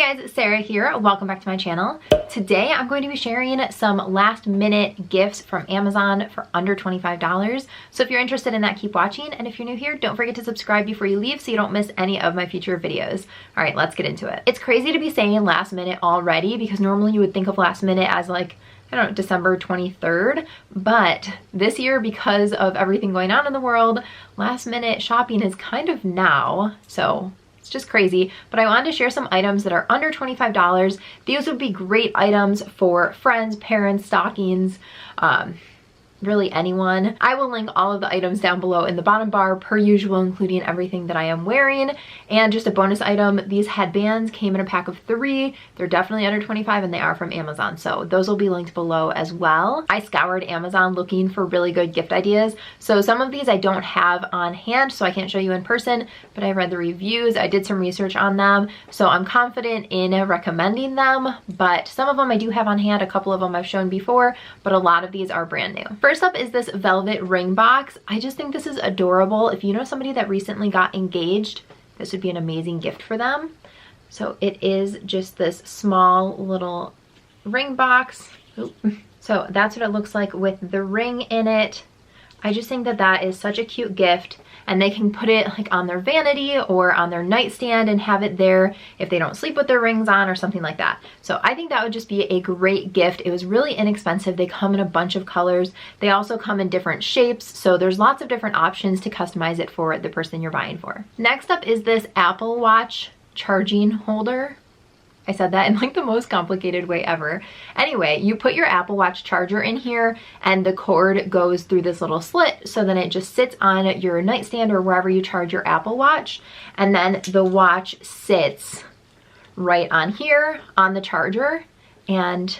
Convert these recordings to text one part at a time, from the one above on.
Hey guys, Sarah here. Welcome back to my channel. Today I'm going to be sharing some last minute gifts from Amazon for under $25. So if you're interested in that, keep watching. And if you're new here, don't forget to subscribe before you leave so you don't miss any of my future videos. All right, let's get into it. It's crazy to be saying last minute already because normally you would think of last minute as like, I don't know, December 23rd. But this year, because of everything going on in the world, last minute shopping is kind of now. So it's just crazy, but I wanted to share some items that are under $25. These would be great items for friends, parents, stockings, really anyone. I will link all of the items down below in the bottom bar per usual, including everything that I am wearing. And just a bonus item, these headbands came in a pack of 3. They're definitely under 25 and they are from Amazon. So those will be linked below as well. I scoured Amazon looking for really good gift ideas. So some of these I don't have on hand, so I can't show you in person, but I read the reviews. I did some research on them. So I'm confident in recommending them, but some of them I do have on hand. A couple of them I've shown before, but a lot of these are brand new. First up is this velvet ring box. I just think this is adorable. If you know somebody that recently got engaged, this would be an amazing gift for them. So it is just this small little ring box. Oop. So that's what it looks like with the ring in it. I just think that that is such a cute gift, and they can put it like on their vanity or on their nightstand and have it there if they don't sleep with their rings on or something like that. So I think that would just be a great gift. It was really inexpensive. They come in a bunch of colors. They also come in different shapes. So there's lots of different options to customize it for the person you're buying for. Next up is this Apple Watch charging holder. I said that in like the most complicated way ever. Anyway, you put your Apple Watch charger in here and the cord goes through this little slit, so then it just sits on your nightstand or wherever you charge your Apple Watch, and then the watch sits right on here on the charger, and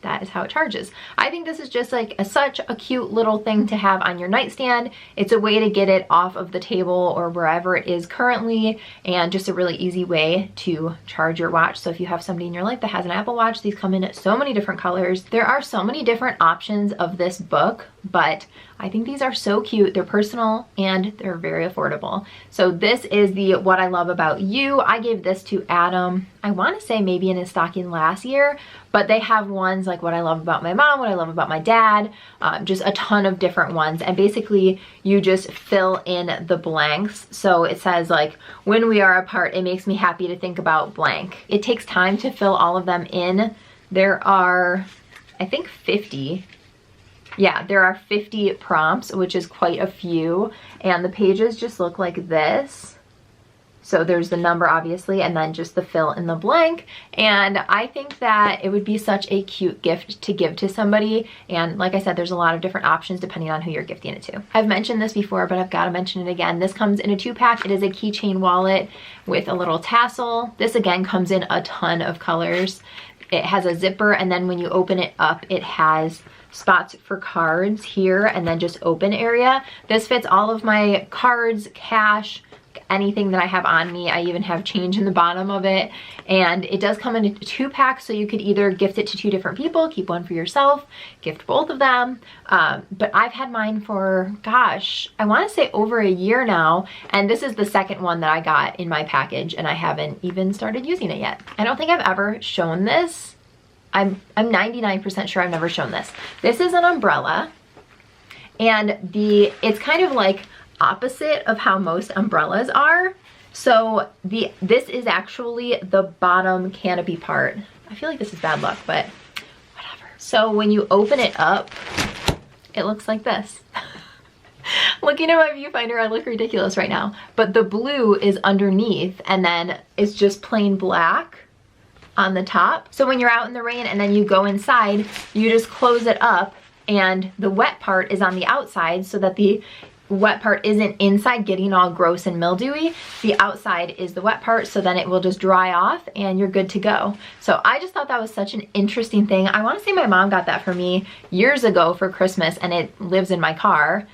that is how it charges. I think this is just like such a cute little thing to have on your nightstand. It's a way to get it off of the table or wherever it is currently, and just a really easy way to charge your watch. So if you have somebody in your life that has an Apple Watch, these come in so many different colors. There are so many different options of this book, but I think these are so cute. They're personal and they're very affordable. So this is the What I Love About You. I gave this to Adam, I want to say maybe in his stocking last year, but they have ones like What I Love About My Mom, What I Love About My Dad, just a ton of different ones. And basically you just fill in the blanks. So it says like, when we are apart, it makes me happy to think about blank. It takes time to fill all of them in. There are, I think 50. Yeah, there are 50 prompts, which is quite a few, and the pages just look like this. So there's the number obviously, and then just the fill in the blank. And I think that it would be such a cute gift to give to somebody. And like I said, there's a lot of different options depending on who you're gifting it to. I've mentioned this before, but I've got to mention it again. This comes in a 2-pack. It is a keychain wallet with a little tassel. This again comes in a ton of colors. It has a zipper, and then when you open it up, it has spots for cards here and then just open area. This fits all of my cards, cash, anything that I have on me. I even have change in the bottom of it, and it does come in a 2-pack, so you could either gift it to 2 different people, keep one for yourself, gift both of them. But I've had mine for, gosh, I want to say over a year now, and this is the second one that I got in my package, and I haven't even started using it yet. I don't think I've ever shown this. I'm 99% sure I've never shown this. This is an umbrella, and it's kind of like opposite of how most umbrellas are. So this is actually the bottom canopy part. I feel like this is bad luck, but whatever. So when you open it up, it looks like this. Looking at my viewfinder, I look ridiculous right now, but the blue is underneath, and then it's just plain black on the top. So when you're out in the rain and then you go inside, you just close it up, and the wet part is on the outside so that the wet part isn't inside getting all gross and mildewy. The outside is the wet part, so then it will just dry off and you're good to go. So I just thought that was such an interesting thing. I want to say my mom got that for me years ago for Christmas, and it lives in my car.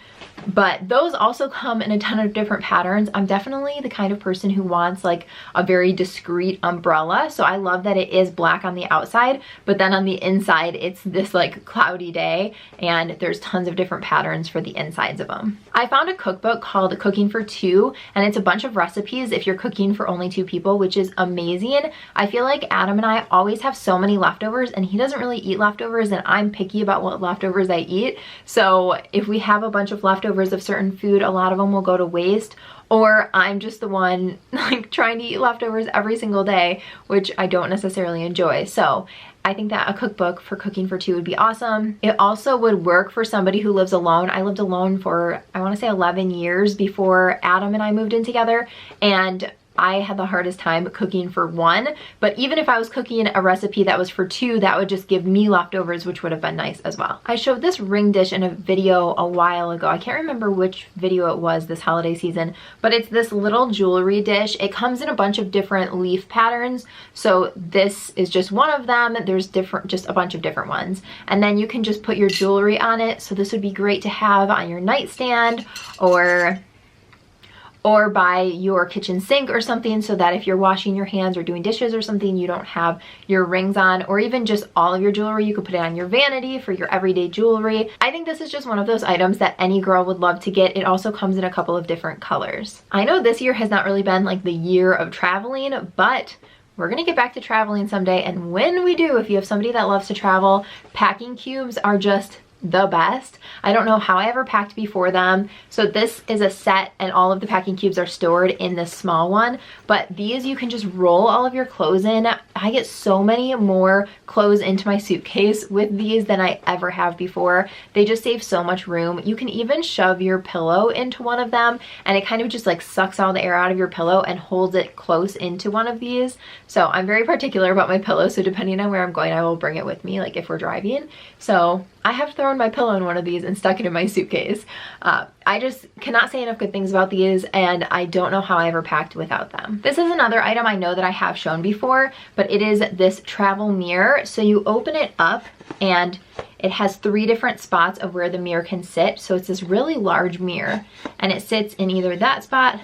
But those also come in a ton of different patterns. I'm definitely the kind of person who wants like a very discreet umbrella. So I love that it is black on the outside, but then on the inside, it's this like cloudy day, and there's tons of different patterns for the insides of them. I found a cookbook called Cooking for Two, and it's a bunch of recipes if you're cooking for only 2 people, which is amazing. I feel like Adam and I always have so many leftovers, and he doesn't really eat leftovers, and I'm picky about what leftovers I eat. So if we have a bunch of leftovers of certain food, a lot of them will go to waste, or I'm just the one like trying to eat leftovers every single day, which I don't necessarily enjoy. So I think that a cookbook for cooking for 2 would be awesome. It also would work for somebody who lives alone. I lived alone for, I want to say 11 years before Adam and I moved in together, and I had the hardest time cooking for 1, but even if I was cooking a recipe that was for 2, that would just give me leftovers, which would have been nice as well. I showed this ring dish in a video a while ago. I can't remember which video it was this holiday season, but it's this little jewelry dish. It comes in a bunch of different leaf patterns. So this is just one of them. There's just a bunch of different ones. And then you can just put your jewelry on it. So this would be great to have on your nightstand or by your kitchen sink or something, so that if you're washing your hands or doing dishes or something, you don't have your rings on, or even just all of your jewelry. You could put it on your vanity for your everyday jewelry. I think this is just one of those items that any girl would love to get. It also comes in a couple of different colors. I know this year has not really been like the year of traveling, but we're gonna get back to traveling someday, and when we do, if you have somebody that loves to travel, packing cubes are just the best. I don't know how I ever packed before them. So this is a set, and all of the packing cubes are stored in this small one, but these you can just roll all of your clothes in. I get so many more clothes into my suitcase with these than I ever have before. They just save so much room. You can even shove your pillow into one of them, and it kind of just like sucks all the air out of your pillow and holds it close into one of these. So I'm very particular about my pillow, so depending on where I'm going, I will bring it with me, like if we're driving. So I have thrown my pillow in one of these and stuck it in my suitcase. I just cannot say enough good things about these, and I don't know how I ever packed without them. This is another item I know that I have shown before, but it is this travel mirror. So you open it up, and it has 3 different spots of where the mirror can sit. So it's this really large mirror, and it sits in either that spot,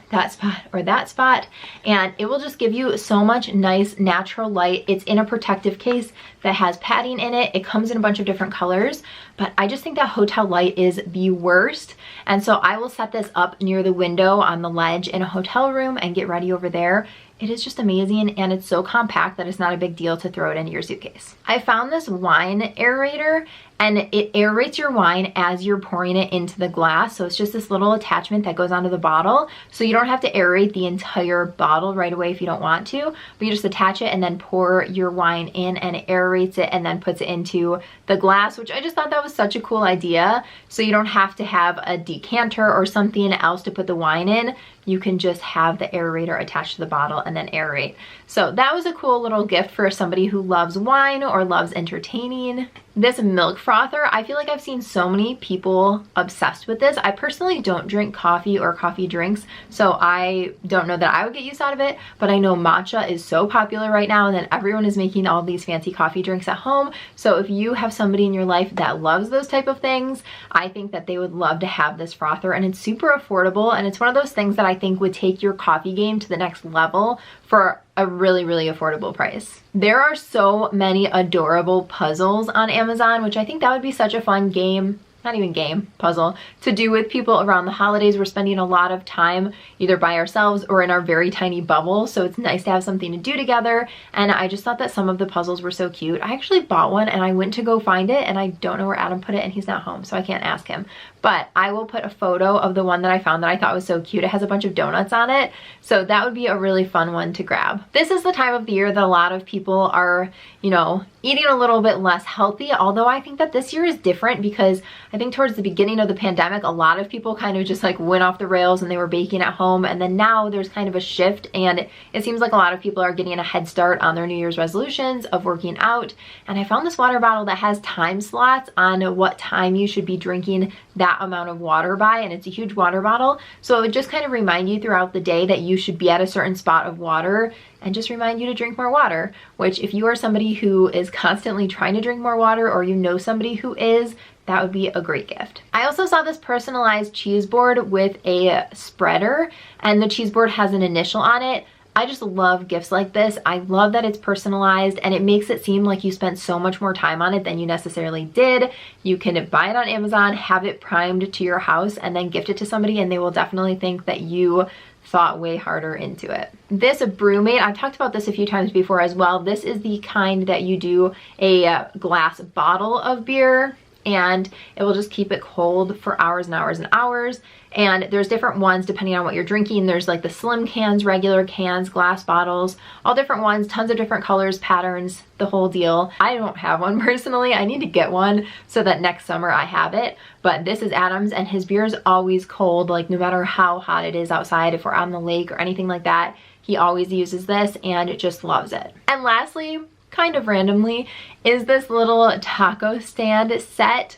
or that spot. And it will just give you so much nice natural light. It's in a protective case that has padding in it. It comes in a bunch of different colors, but I just think that hotel light is the worst. And so I will set this up near the window on the ledge in a hotel room and get ready over there. It is just amazing, and it's so compact that it's not a big deal to throw it into your suitcase. I found this wine aerator, and it aerates your wine as you're pouring it into the glass. So it's just this little attachment that goes onto the bottle. So you don't have to aerate the entire bottle right away if you don't want to, but you just attach it and then pour your wine in, and it aerates it and then puts it into the glass, which I just thought that was such a cool idea. So you don't have to have a decanter or something else to put the wine in. You can just have the aerator attached to the bottle and then aerate. So that was a cool little gift for somebody who loves wine or loves entertaining. This milk frother, I feel like I've seen so many people obsessed with this. I personally don't drink coffee or coffee drinks, so I don't know that I would get use out of it, but I know matcha is so popular right now, and then everyone is making all these fancy coffee drinks at home. So if you have somebody in your life that loves those type of things, I think that they would love to have this frother, and it's super affordable, and it's one of those things that I think would take your coffee game to the next level for a really, really affordable price. There are so many adorable puzzles on Amazon, which I think that would be such a fun game, not even game, puzzle, to do with people around the holidays. We're spending a lot of time either by ourselves or in our very tiny bubble, so it's nice to have something to do together, and I just thought that some of the puzzles were so cute. I actually bought one, and I went to go find it, and I don't know where Adam put it, and he's not home, so I can't ask him. But I will put a photo of the one that I found that I thought was so cute. It has a bunch of donuts on it, so that would be a really fun one to grab. This is the time of the year that a lot of people are, you know, eating a little bit less healthy, although I think that this year is different because I think towards the beginning of the pandemic, a lot of people kind of just like went off the rails and they were baking at home, and then now there's kind of a shift, and it seems like a lot of people are getting a head start on their New Year's resolutions of working out. And I found this water bottle that has time slots on what time you should be drinking that amount of water by, and it's a huge water bottle, so it would just kind of remind you throughout the day that you should be at a certain spot of water, and just remind you to drink more water, which if you are somebody who is constantly trying to drink more water, or you know somebody who is, that would be a great gift. I also saw this personalized cheese board with a spreader, and the cheese board has an initial on it. I just love gifts like this. I love that it's personalized, and it makes it seem like you spent so much more time on it than you necessarily did. You can buy it on Amazon, have it primed to your house, and then gift it to somebody, and they will definitely think that you thought way harder into it. This Brumate, I've talked about this a few times before as well. This is the kind that you do a glass bottle of beer, and it will just keep it cold for hours and hours and hours. And there's different ones depending on what you're drinking. There's like the slim cans, regular cans, glass bottles, all different ones, tons of different colors, patterns, the whole deal. I don't have one personally. I need to get one so that next summer I have it. But this is Adam's, and his beer is always cold, like no matter how hot it is outside, if we're on the lake or anything like that, he always uses this and just loves it. And lastly, kind of randomly, is this little taco stand set.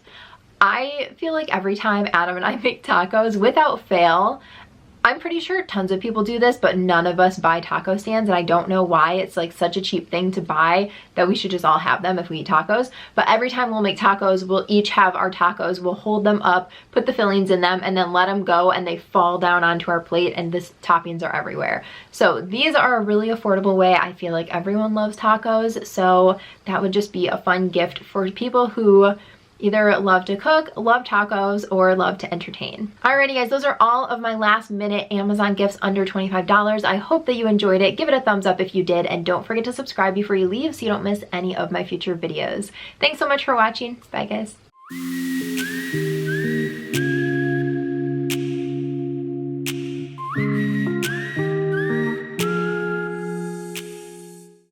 I feel like every time Adam and I make tacos, without fail, I'm pretty sure tons of people do this, but none of us buy taco stands, and I don't know why. It's like such a cheap thing to buy that we should just all have them if we eat tacos. But every time we'll make tacos, we'll each have our tacos, we'll hold them up, put the fillings in them, and then let them go, and they fall down onto our plate, and the toppings are everywhere. So these are a really affordable way. I feel like everyone loves tacos, so that would just be a fun gift for people who either love to cook, love tacos, or love to entertain. Alrighty guys, those are all of my last minute Amazon gifts under $25. I hope that you enjoyed it. Give it a thumbs up if you did, and don't forget to subscribe before you leave so you don't miss any of my future videos. Thanks so much for watching. Bye guys.